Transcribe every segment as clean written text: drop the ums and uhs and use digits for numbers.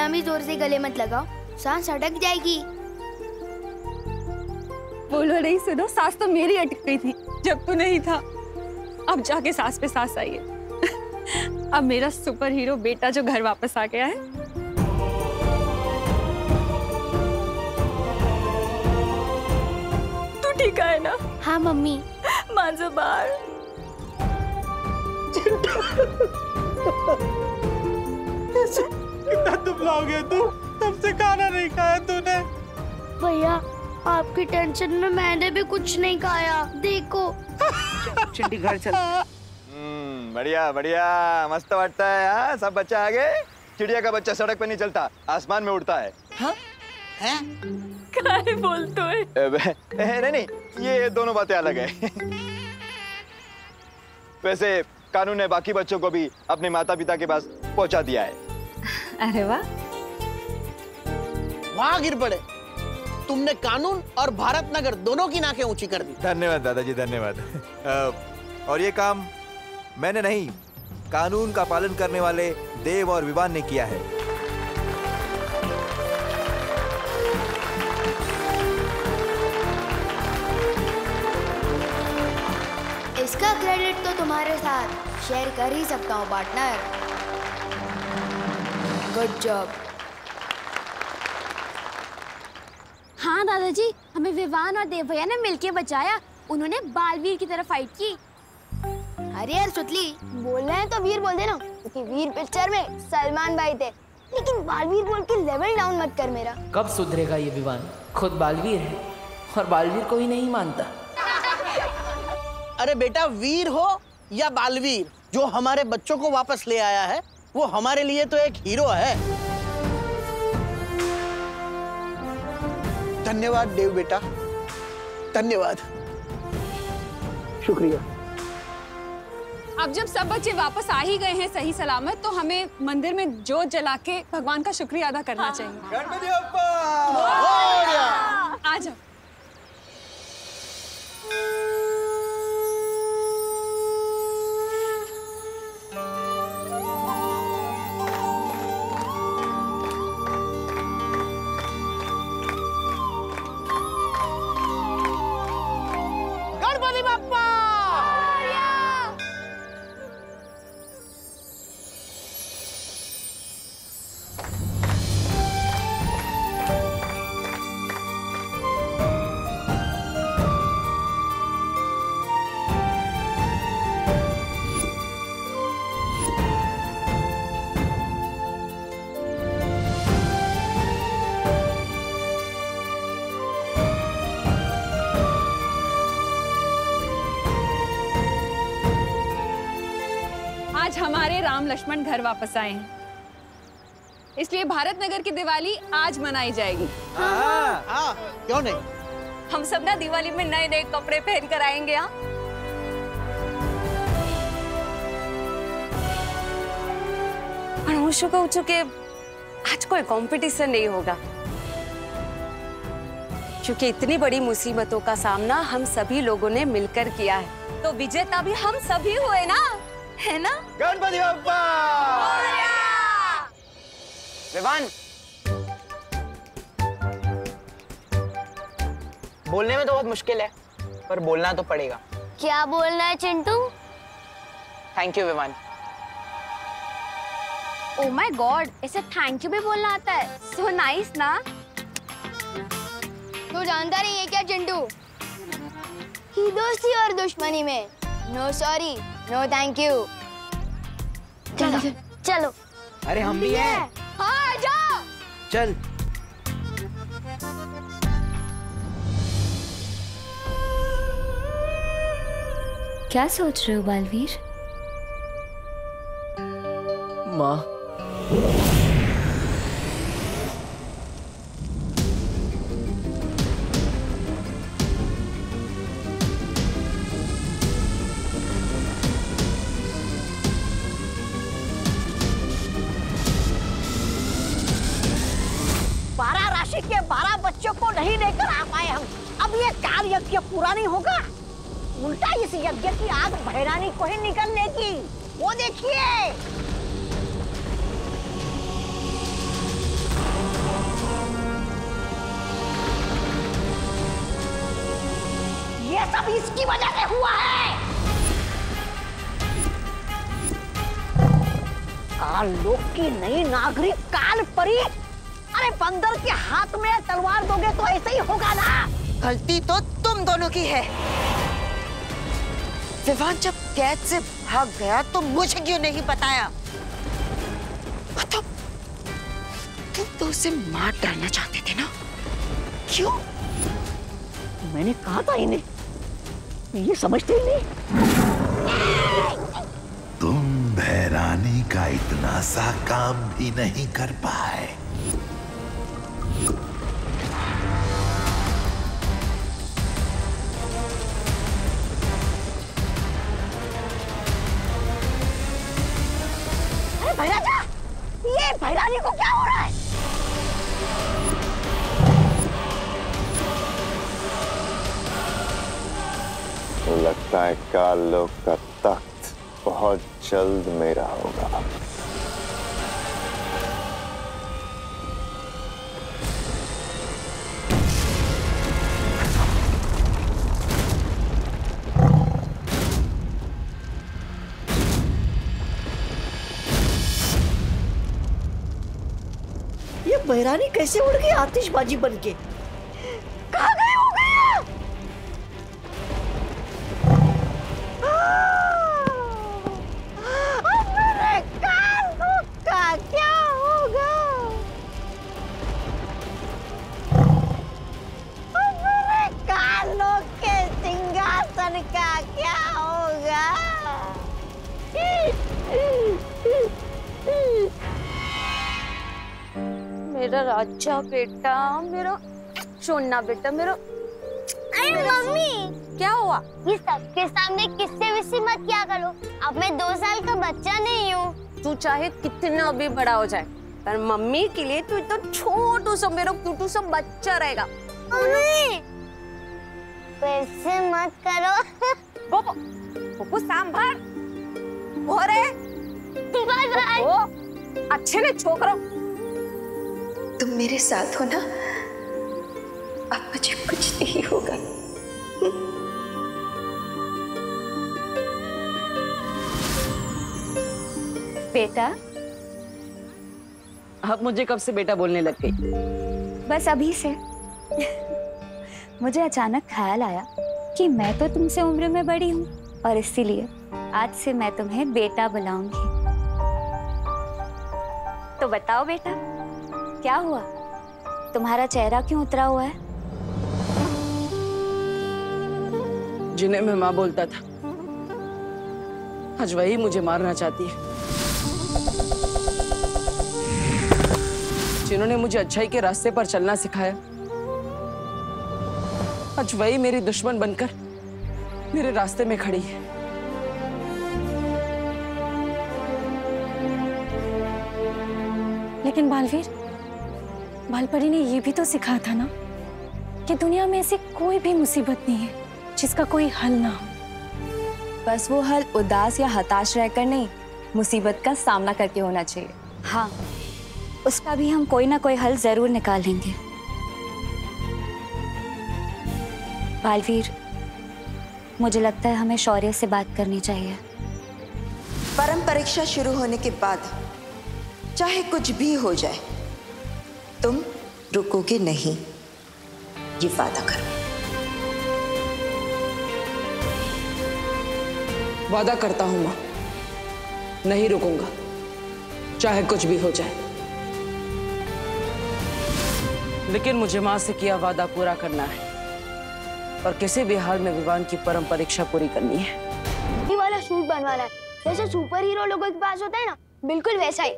एकदम ही जोर से गले मत लगाओ, सांस अटक जाएगी। बोलो नहीं सुनो, सांस तो मेरी अटक गई थी जब तू नहीं था। अब जाके सांस पे सांस आई है। अब मेरा सुपर हीरो बेटा जो घर वापस आ गया है। तू ठीक है ना? हाँ मम्मी। माझं बाळ। कितना दुबला हो गया तू, तब से खाना नहीं खाया तूने। भैया आपकी टेंशन में मैंने भी कुछ नहीं खाया, देखो। चिंटी घर चल। बढ़िया बढ़िया, मस्त वाटता है। हाँ, सब बच्चे आ गए। चिड़िया का बच्चा सड़क पे नहीं चलता, आसमान में उड़ता है। हाँ? हैं? क्या बोलते हो? नहीं, ये दोनों बातें अलग है। वैसे कानून ने बाकी बच्चों को भी अपने माता पिता के पास पहुंचा दिया है। अरे वाह, वहाँ गिर पड़े। तुमने कानून और भारत नगर दोनों की नाकें ऊंची कर दी। धन्यवाद दादाजी, धन्यवाद। और ये काम मैंने नहीं, कानून का पालन करने वाले देव और विवान ने किया है। इसका क्रेडिट तो तुम्हारे साथ शेयर कर ही सकता हूँ पार्टनर। Good job. हाँ दादाजी, हमें विवान और देव भैया ने मिलके बचाया। उन्होंने बालवीर की तरफ फाइट की। अरे यार सुतली, बोलना है तो वीर बोल देना, क्योंकि वीर पिक्चर में सलमान भाई थे। लेकिन बालवीर बोल के लेवल डाउन मत कर मेरा। कब सुधरेगा ये विवान? खुद बालवीर है और बालवीर को ही नहीं मानता। अरे बेटा, वीर हो या बालवीर, जो हमारे बच्चों को वापस ले आया है वो हमारे लिए तो एक हीरो है। धन्यवाद देव बेटा, धन्यवाद। शुक्रिया। अब जब सब बच्चे वापस आ ही गए हैं सही सलामत, तो हमें मंदिर में जोत जला के भगवान का शुक्रिया अदा करना चाहिए। गणपति बप्पा! आ जाओ। गणपति बप्पा! आज हमारे राम लक्ष्मण घर वापस आए हैं, इसलिए भारत नगर की दिवाली आज मनाई जाएगी। हाँ, क्यों नहीं? हम सब ना दिवाली में नए नए कपड़े पहन कर आएंगे। यहाँ को चुके आज कोई कंपटीशन नहीं होगा, क्योंकि इतनी बड़ी मुसीबतों का सामना हम सभी लोगों ने मिलकर किया है, तो विजेता भी हम सभी हुए ना, है ना? गणपति बप्पा! विवान, बोलने में तो बहुत मुश्किल है, पर बोलना तो पड़ेगा। क्या बोलना है Chintu? Thank you Vivaan. Oh my god, इसे थैंक यू भी बोलना आता है। सो नाइस ना? तू जानता नहीं है क्या चिंटू, कि दोस्ती और दुश्मनी में no sorry no thank you. चलो चलो। अरे हम भी हैं। हाँ जाओ। चल। क्या सोच रहे हो बालवीर? माँ, बारह राशि के 12 बच्चों को नहीं लेकर आ पाए हम। अब ये कार्य यज्ञ पूरा नहीं होगा, उल्टा इस यज्ञ की आग भैरानी को ही निकलने की। वो देखिए। ये सब इसकी वजह से हुआ है। काल लोक की नई नागरिक काल परी। अरे बंदर के हाथ में तलवार दोगे तो ऐसे ही होगा ना। गलती तो तुम दोनों की है। विवान जब कैद से भाग गया तो मुझे क्यों नहीं बताया? मतलब तुम तो उसे मार डालना चाहते थे ना? क्यों? मैंने कहा था इन्हें, ये समझते ही नहीं। तुम भैरानी का इतना सा काम भी नहीं कर पाए। अरे भैराजा, ये भैरानी को क्या हो रहा है? तो लगता है काल लोक का तख्त बहुत जल्द मेरा होगा। ये भैरानी कैसे उड़ गई आतिशबाजी बनके? कहाँ गए हो गया? मेरे कानों का क्या होगा? मेरे कानों के सिंहासन का क्या होगा? मेरा राजा बेटा, मेरा सोना बेटा, मेरा। अरे मम्मी, क्या हुआ? ये सबके सामने किससे विसी मत किया करो। अब मैं 2 साल का बच्चा नहीं हूँ। तू चाहे कितना भी बड़ा हो जाए, पर मम्मी के लिए तू तो छोटू सा मेरा क्यूटू सा बच्चा रहेगा। मम्मी, वैसे मत करो। पोपो सांभर हो रे। Bye bye. अच्छे ने छोकरो। तुम मेरे साथ हो ना? अब मुझे कुछ नहीं होगा। बेटा, अब मुझे कब से बेटा बोलने लग गई? बस अभी से। मुझे अचानक ख्याल आया कि मैं तो तुमसे उम्र में बड़ी हूँ और इसीलिए आज से मैं तुम्हें बेटा बुलाऊंगी। तो बताओ बेटा, क्या हुआ? तुम्हारा चेहरा क्यों उतरा हुआ है? जिन्हें मैं माँ बोलता था, आज वही मुझे मारना चाहती है। जिन्होंने मुझे अच्छाई के रास्ते पर चलना सिखाया, आज वही मेरी दुश्मन बनकर मेरे रास्ते में खड़ी है। लेकिन बालवीर, बालपरी ने ये भी तो सिखाया था ना कि दुनिया में ऐसी कोई भी मुसीबत नहीं है जिसका कोई हल ना हो। बस वो हल उदास या हताश रहकर नहीं, मुसीबत का सामना करके होना चाहिए। हाँ, उसका भी हम कोई ना कोई हल जरूर निकालेंगे। बालवीर, मुझे लगता है हमें शौर्य से बात करनी चाहिए। परम परीक्षा शुरू होने के बाद चाहे कुछ भी हो जाए, तुम रुकोगे नहीं, ये वादा करो। वादा करता हूं माँ, नहीं रुकूंगा, चाहे कुछ भी हो जाए। लेकिन मुझे माँ से किया वादा पूरा करना है और किसी भी हाल में विवान की परम परीक्षा पूरी करनी है। ये वाला सूट बनवाना है, जैसे सुपर हीरो लोगों के पास होता है ना, बिल्कुल वैसा ही।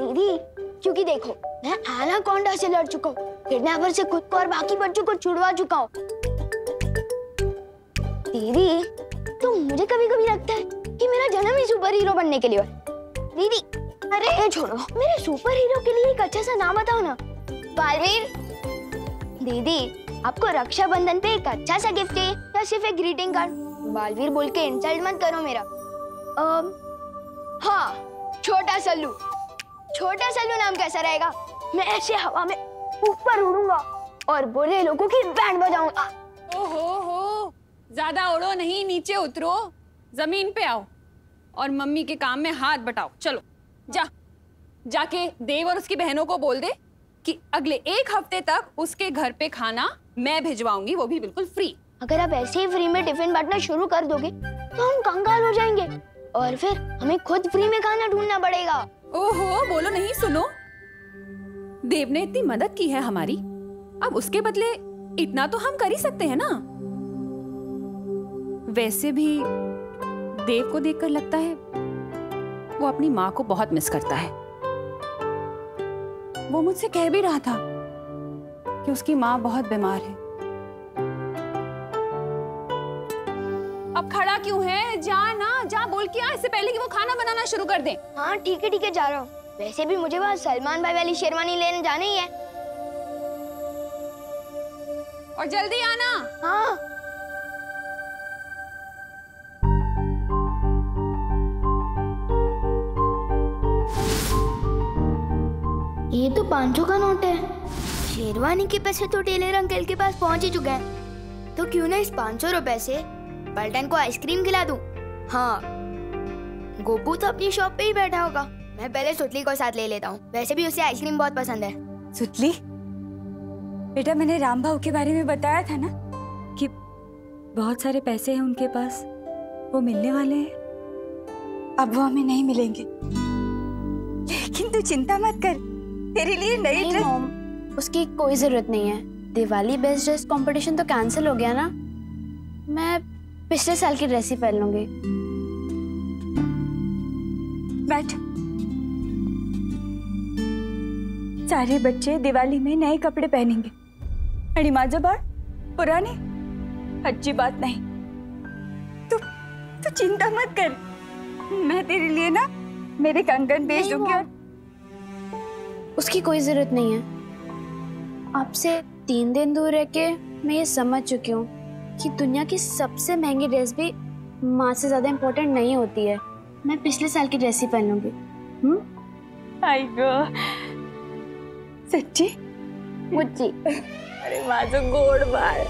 दीदी, क्योंकि देखो, मैं एनाकोंडा से लड़ चुका हूँ, किडनैपर से खुद को और बाकी बच्चों को छुड़वा चुका हूँ। दीदी, तो मुझे कभी कभी लगता है कि मेरा जन्म ही सुपर हीरो बनने के लिए है। दीदी, अरे ये छोड़ो, मेरे सुपर हीरो के लिए एक अच्छा सा नाम बताओ ना। बालवीर। दीदी, आपको रक्षाबंधन पे एक अच्छा सा गिफ्ट चाहिए या सिर्फ एक ग्रीटिंग कार्ड? बालवीर बोल के इंसल्ट मत करो मेरा। हाँ, छोटा सल्लू। छोटा सल्लू नाम कैसा रहेगा? मैं ऐसे हवा में ऊपर उड़ूंगा और बुरे लोगों की बैंड बजाऊंगा। ओहो, ज्यादा उड़ो नहीं, नीचे उतरो, जमीन पे आओ और मम्मी के काम में हाथ बटाओ। चलो जाके देव और उसकी बहनों को बोल दे कि अगले 1 हफ्ते तक उसके घर पे खाना मैं भिजवाऊंगी, वो भी बिल्कुल फ्री। अगर आप ऐसे ही फ्री में टिफिन बांटना शुरू कर दोगे तो हम कंगाल हो जाएंगे और फिर हमें खुद फ्री में खाना ढूंढना पड़ेगा। ओहो, बोलो नहीं, सुनो। देव ने इतनी मदद की है हमारी, अब उसके बदले इतना तो हम कर ही सकते हैं ना। वैसे भी देव को देखकर लगता है वो अपनी माँ को बहुत मिस करता है। वो मुझसे कह भी रहा था कि उसकी माँ बहुत बीमार है। अब खड़ा क्यों है? जा बोल के आ, इससे पहले कि वो खाना बनाना शुरू कर दे। हाँ ठीक है जा रहा हूँ। वैसे भी मुझे वहाँ सलमान भाई वाली शेरवानी लेने जाना ही है। और जल्दी आना। हाँ। ये तो 500 का नोट है। शेरवानी के पैसे तो टेलर अंकल के पास पहुंच ही चुके हैं, तो क्यों ना इस 500 रुपए से पलटन को आइसक्रीम खिला दूं। हाँ, गोपू तो अपनी शॉप पे ही बैठा होगा। मैं पहले सुतली को साथ ले लेता हूँ, वैसे भी उसे आइसक्रीम बहुत पसंद है। सुतली बेटा, मैंने राम भाऊ के बारे में बताया था ना कि बहुत सारे पैसे हैं उनके पास, वो मिलने वाले हैं। अब वो हमें नहीं मिलेंगे, लेकिन तू चिंता मत कर, तेरे लिए नई ड्रेस। मॉम, उसकी कोई जरूरत नहीं है। दिवाली बेस्ट ड्रेस कंपटीशन तो कैंसिल हो गया ना, मैं पिछले साल की ड्रेस ही पहन लूंगी। बैठ। सारे बच्चे दिवाली में नए कपड़े पहनेंगे, अड़ीमाजोबाड़ पुराने, अच्छी बात नहीं। तू चिंता मत कर, मैं तेरे लिए ना मेरे कंगन भेज दूंगी। और उसकी कोई जरूरत नहीं है। आपसे 3 दिन दूर रह के मैं ये समझ चुकी हूँ कि दुनिया की सबसे महंगी ड्रेस भी माँ से ज्यादा इम्पोर्टेंट नहीं होती है। मैं पिछले साल की ड्रेस ही पहन लूंगी। आई गो, सच्ची मुच्ची। अरे माझं गोड बाळ।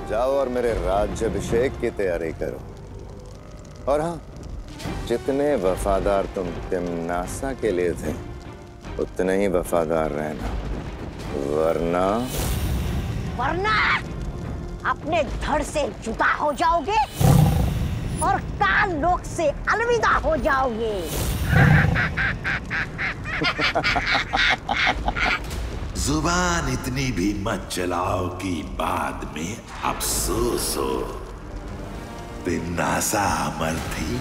जाओ और मेरे राज्याभिषेक की तैयारी करो। और हाँ, जितने वफादार तुम तिम्नासा के लिए थे उतने ही वफादार रहना, वरना अपने धड़ से जुदा हो जाओगे और काल लोक से अलविदा हो जाओगे। जुबान इतनी भी मत चलाओ कि बाद में अफसोस हो। तिम्नासा अमर थी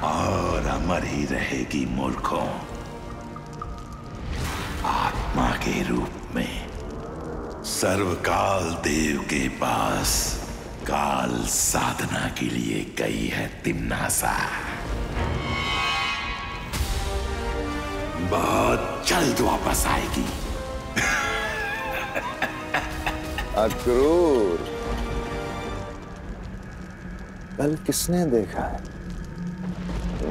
और अमर ही रहेगी मूर्खों। आत्मा के रूप में सर्वकाल देव के पास काल साधना के लिए गई है तिम्नासा। बहुत जल्द वापस आएगी। अक्रूर, कल किसने देखा है?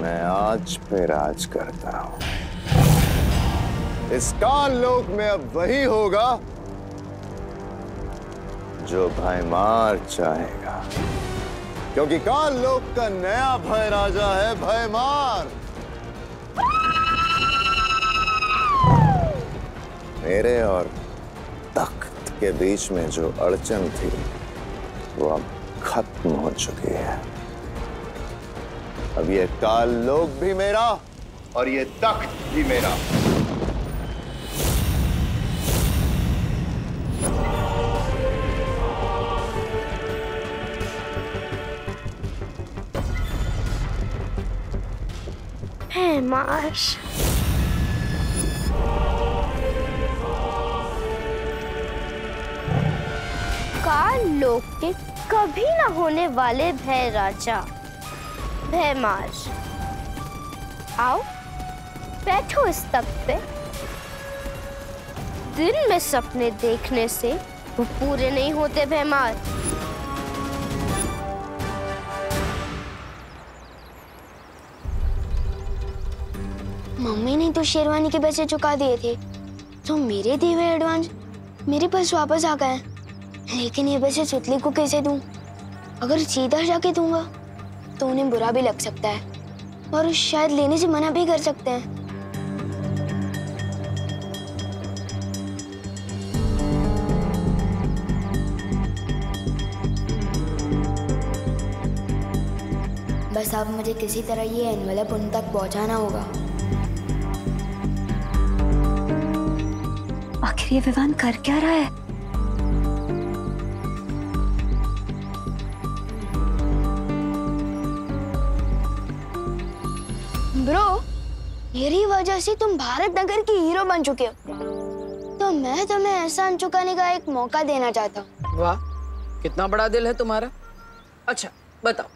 मैं आज पे राज करता हूं। इस काल लोक में अब वही होगा जो भयमार चाहेगा, क्योंकि काल लोक का नया भय राजा है भयमार। मेरे और तख्त के बीच में जो अड़चन थी वो अब खत्म हो चुकी है। अब ये काल लोक भी मेरा और ये तख्त भी मेरा। माश काल लोक के कभी न होने वाले भय राजा भयमार आओ बैठो इस तख्त पे। दिन में सपने देखने से वो पूरे नहीं होते बेमार। मम्मी ने तो शेरवानी के पैसे चुका दिए थे, तो मेरे दिए हुए एडवांस मेरे पास वापस आ गए। लेकिन ये पैसे सुतली को कैसे दूं? अगर सीधा जाके दूंगा तो उन्हें बुरा भी लग सकता है और शायद लेने से मना भी कर सकते हैं। बस अब मुझे किसी तरह ये एनवेलप उन तक पहुंचाना होगा। आखिर ये विवान कर क्या रहा है? ब्रो, मेरी वजह से तुम भारत नगर की हीरो बन चुके हो, तो मैं तुम्हें एहसान चुकाने का एक मौका देना चाहता हूँ। वाह, कितना बड़ा दिल है तुम्हारा। अच्छा बताओ।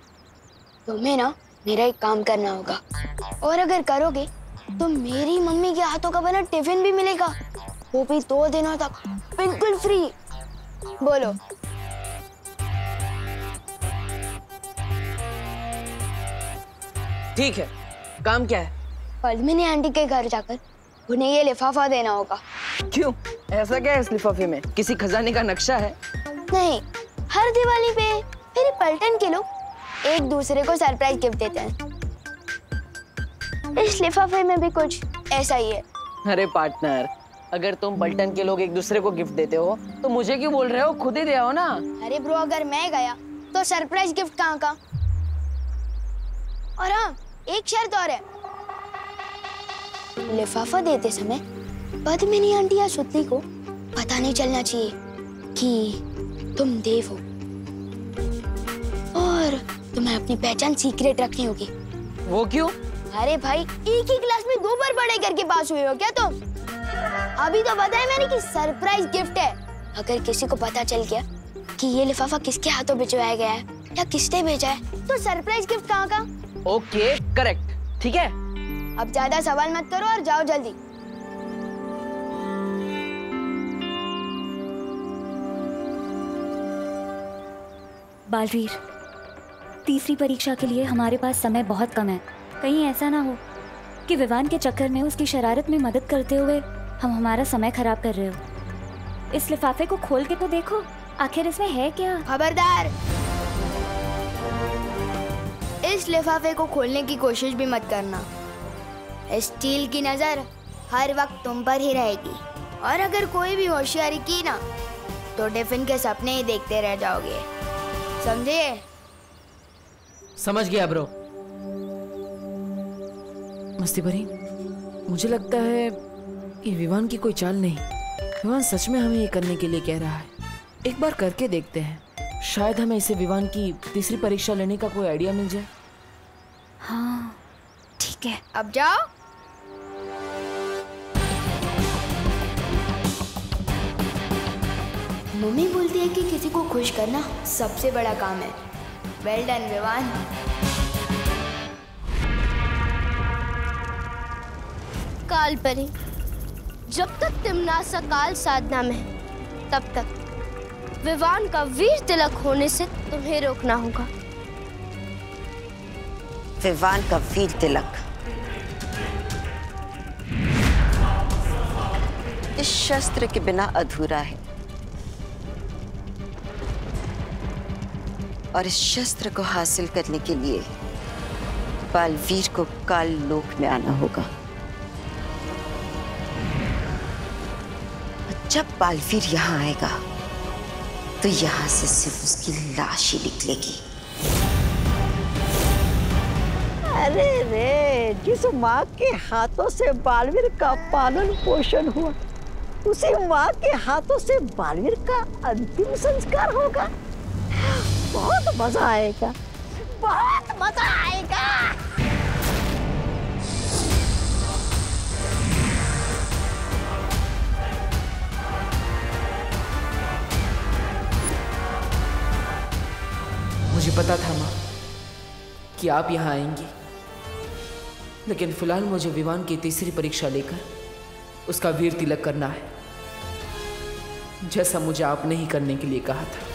तुम्हें ना मेरा एक काम करना होगा, और अगर करोगे तो मेरी मम्मी के हाथों का बना टिफिन भी मिलेगा, वो भी 2 दिनों तक बिल्कुल फ्री। बोलो। ठीक है, काम क्या है? पद्मिनी आंटी के घर जाकर उन्हें ये लिफाफा देना होगा। क्यों? ऐसा क्या है इस लिफाफे में? किसी खजाने का नक्शा है? नहीं, हर दिवाली पे मेरे पलटन के लोग एक दूसरे को सरप्राइज गिफ्ट देते हैं। इस लिफाफे में भी कुछ ऐसा ही है। अरे पार्टनर, अगर तुम पलटन के लोग एक दूसरे को गिफ्ट देते हो तो मुझे क्यों बोल रहे हो? खुद ही दे आओ ना। अरे ब्रो, अगर मैं गया तो सरप्राइज गिफ्ट कहाँ का? और हाँ, एक शर्त और है। लिफाफा देते समय पद्मिनी आंटी या सुतली को पता नहीं चलना चाहिए कि तुम देव हो, और तुम्हें अपनी पहचान सीक्रेट रखनी होगी। वो क्यों? अरे भाई, एक ही क्लास में 2 बार पढ़ाई करके पास हुए हो क्या तुम? अभी तो बताया मैंने कि सरप्राइज गिफ्ट है। अगर किसी को पता चल गया कि ये लिफाफा किसके हाथों भिजवाया गया है या किसने भेजा है, तो सरप्राइज गिफ्ट कहाँ का? ओके, करेक्ट, ठीक है। अब ज्यादा सवाल मत करो और जाओ जल्दी। बालवीर, तीसरी परीक्षा के लिए हमारे पास समय बहुत कम है। कहीं ऐसा ना हो कि विवान के चक्कर में उसकी शरारत में मदद करते हुए हम हमारा समय खराब कर रहे हो। इस लिफाफे को खोल के तो देखो, आखिर इसमें है क्या? खबरदार, इस लिफाफे को खोलने की कोशिश भी मत करना। स्टील की नजर हर वक्त तुम पर ही रहेगी, और अगर कोई भी होशियारी की ना तो टिफिन के सपने ही देखते रह जाओगे। समझे? समझ गया ब्रो। मस्ती भरी, मुझे लगता है कि विवान की कोई चाल नहीं। विवान सच में हमें ये करने के लिए कह रहा है। एक बार करके देखते हैं, शायद हमें इसे विवान की तीसरी परीक्षा लेने का कोई आइडिया मिल जाए। हाँ ठीक है, अब जाओ। मम्मी बोलती है कि किसी को खुश करना सबसे बड़ा काम है। Well done Vivaan. काल परी, जब तक तिमनासा काल साधना में है, तब तक विवान का वीर तिलक होने से तुम्हें रोकना होगा। विवान का वीर तिलक इस शस्त्र के बिना अधूरा है, और इस शस्त्र को हासिल करने के लिए बालवीर को काल लोक में आना होगा। जब बालवीर यहाँ आएगा तो यहाँ से सिर्फ उसकी लाश ही निकलेगी। अरे रे, जिस माँ के हाथों से बालवीर का पालन पोषण हुआ, उसी माँ के हाथों से बालवीर का अंतिम संस्कार होगा। बहुत मजा आएगा, बहुत मजा आएगा। मुझे पता था माँ कि आप यहाँ आएंगी, लेकिन फिलहाल मुझे विवान की तीसरी परीक्षा लेकर उसका वीर तिलक करना है, जैसा मुझे आपने ही करने के लिए कहा था।